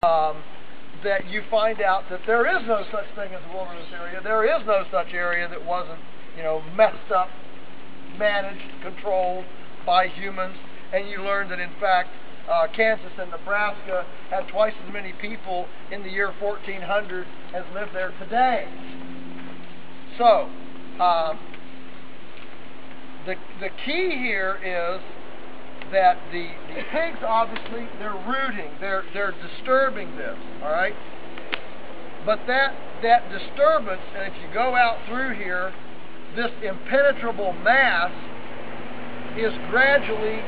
that you find out that there is no such thing as a wilderness area. There is no such area that wasn't, messed up, managed, controlled by humans. And you learn that, in fact, Kansas and Nebraska had twice as many people in the year 1400 as live there today. So, the key here is that the pigs, obviously, they're rooting, they're disturbing this, all right? But that disturbance, and if you go out through here, this impenetrable mass is gradually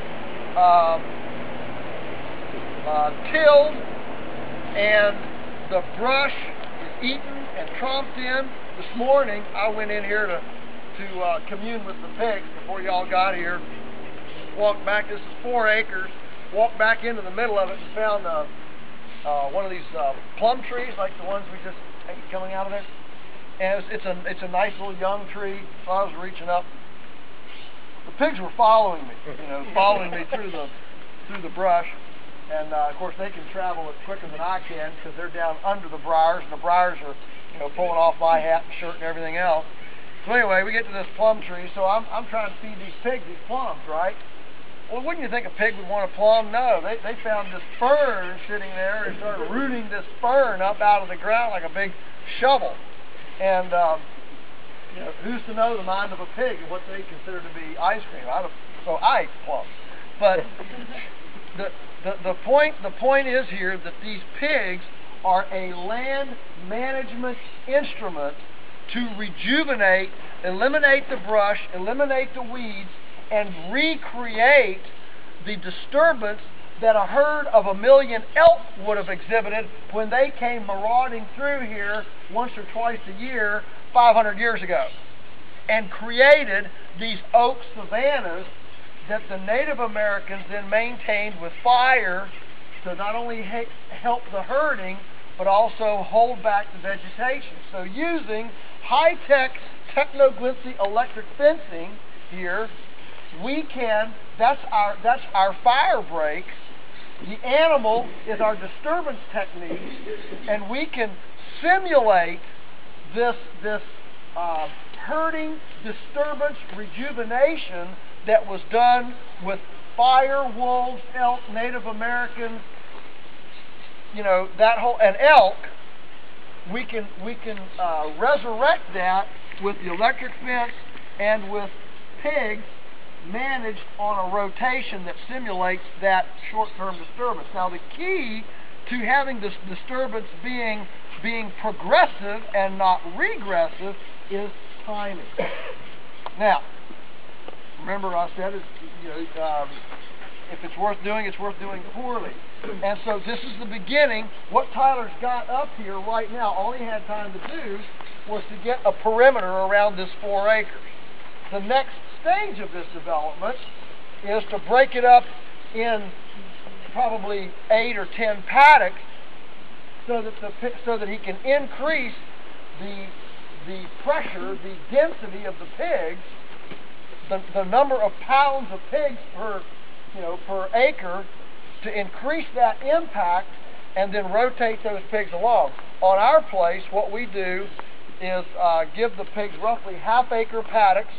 tilled, and the brush is eaten and tromped in. This morning, I went in here to commune with the pigs before y'all got here. Walked back, this is 4 acres, walked back into the middle of it and found one of these plum trees, like the ones we just ate coming out of there. And it's a nice little young tree, so I was reaching up. The pigs were following me, following me through the brush. And of course they can travel it quicker than I can because they're down under the briars, and the briars are pulling off my hat and shirt and everything else. So anyway, we get to this plum tree, so I'm trying to feed these pigs these plums, right? Well, wouldn't you think a pig would want a plum? No, they found this fern sitting there and started rooting this fern up out of the ground like a big shovel. And who's to know the mind of a pig and what they consider to be ice cream? So I ate plums. But the point is here that these pigs are a land management instrument to rejuvenate, eliminate the brush, eliminate the weeds, and recreate the disturbance that a herd of 1 million elk would have exhibited when they came marauding through here once or twice a year 500 years ago, and created these oak savannas that the Native Americans then maintained with fire to not only help the herding, but also hold back the vegetation. So using high-tech techno-glincy electric fencing here, we can, that's our fire breaks. The animal is our disturbance technique, and we can simulate this herding, disturbance, rejuvenation that was done with fire, wolves, elk, Native Americans, that whole, and elk. We can resurrect that with the electric fence and with pigs managed on a rotation that simulates that short-term disturbance. Now, the key to having this disturbance being progressive and not regressive is timing. Now, remember I said, if it's worth doing poorly. And so this is the beginning. What Tyler's got up here right now, all he had time to do was to get a perimeter around this 4 acres. The next stage of this development is to break it up in probably 8 or 10 paddocks so that he can increase the pressure, the density of the pigs, the number of pounds of pigs per acre, to increase that impact and then rotate those pigs along. On our place, what we do is give the pigs roughly half-acre paddocks,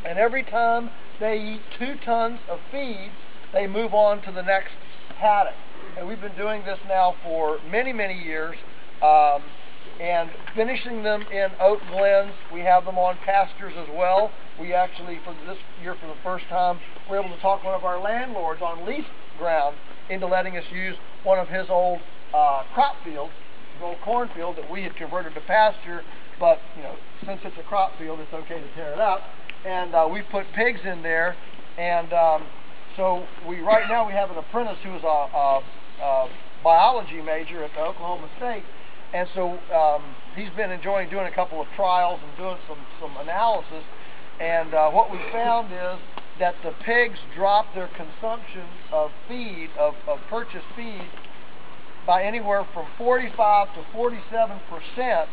and every time they eat 2 tons of feed, they move on to the next paddock. And we've been doing this now for many, many years, and finishing them in oak glens. We have them on pastures as well. We actually, for this year, for the first time, were able to talk one of our landlords on leased ground into letting us use one of his old crop fields, his old cornfield that we had converted to pasture. But since it's a crop field, it's okay to tear it up. And we put pigs in there, and so right now we have an apprentice who is a biology major at the Oklahoma State, and so he's been enjoying doing a couple of trials and doing some analysis. And what we found is that the pigs drop their consumption of feed, of purchased feed, by anywhere from 45 to 47%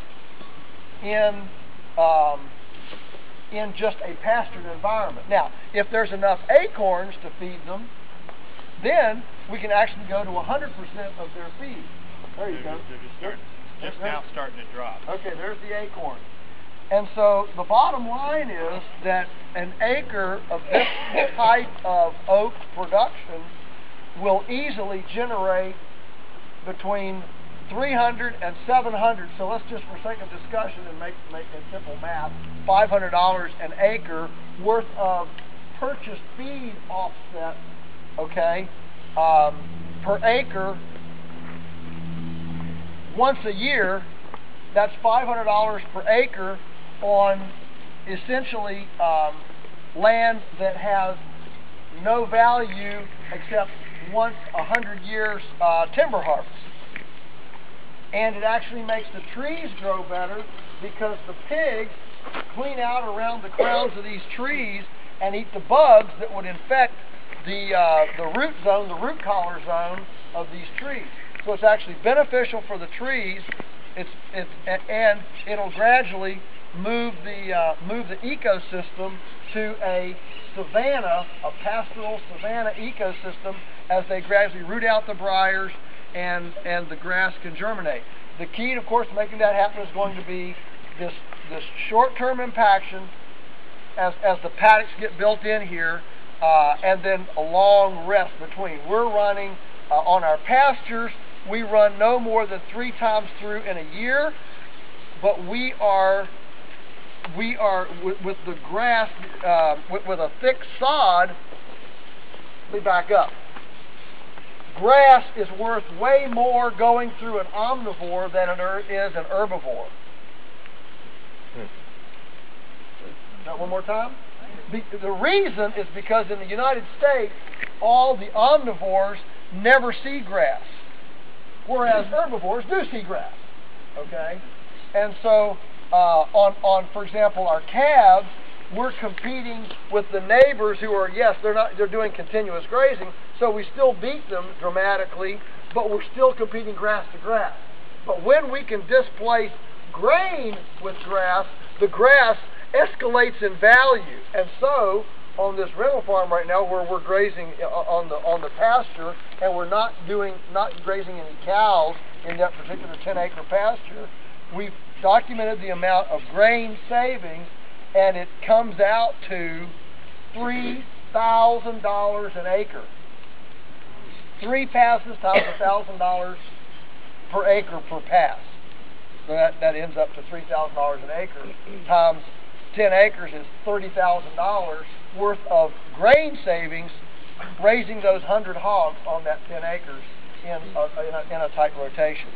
in just a pastured environment. Now, if there's enough acorns to feed them, then we can actually go to 100% of their feed. There you go. They're just now starting to drop. Okay, there's the acorn. And so the bottom line is that an acre of this type of oak production will easily generate between 300 and 700. So let's just, for sake of discussion and make it simple math, $500 an acre worth of purchased feed offset, okay, per acre once a year. That's $500 per acre on essentially land that has no value except once 100 years timber harvest. And it actually makes the trees grow better because the pigs clean out around the crowns of these trees and eat the bugs that would infect the root zone, the root collar zone of these trees. So it's actually beneficial for the trees. And it'll gradually move the ecosystem to a savanna, a pastoral savanna ecosystem, as they gradually root out the briars and the grass can germinate. The key, of course, to making that happen is going to be this short-term impaction as the paddocks get built in here, and then a long rest between. We're running on our pastures. We run no more than 3 times through in a year, but we are with the grass with a thick sod. Let me back up. Grass is worth way more going through an omnivore than it is an herbivore. Now, one more time. The reason is because in the United States, all the omnivores never see grass, whereas herbivores do see grass. Okay, and so for example, our calves, we're competing with the neighbors who are, yes, they're doing continuous grazing, so we still beat them dramatically, but we're still competing grass to grass. But when we can displace grain with grass, the grass escalates in value. And so on this rental farm right now, where we're grazing on the pasture, and we're not grazing any cows in that particular 10-acre pasture, we've documented the amount of grain savings, and it comes out to $3,000 an acre. 3 passes times $1,000 per acre per pass. So that ends up to $3,000 an acre times 10 acres is $30,000 worth of grain savings, raising those 100 hogs on that 10 acres in a tight rotation.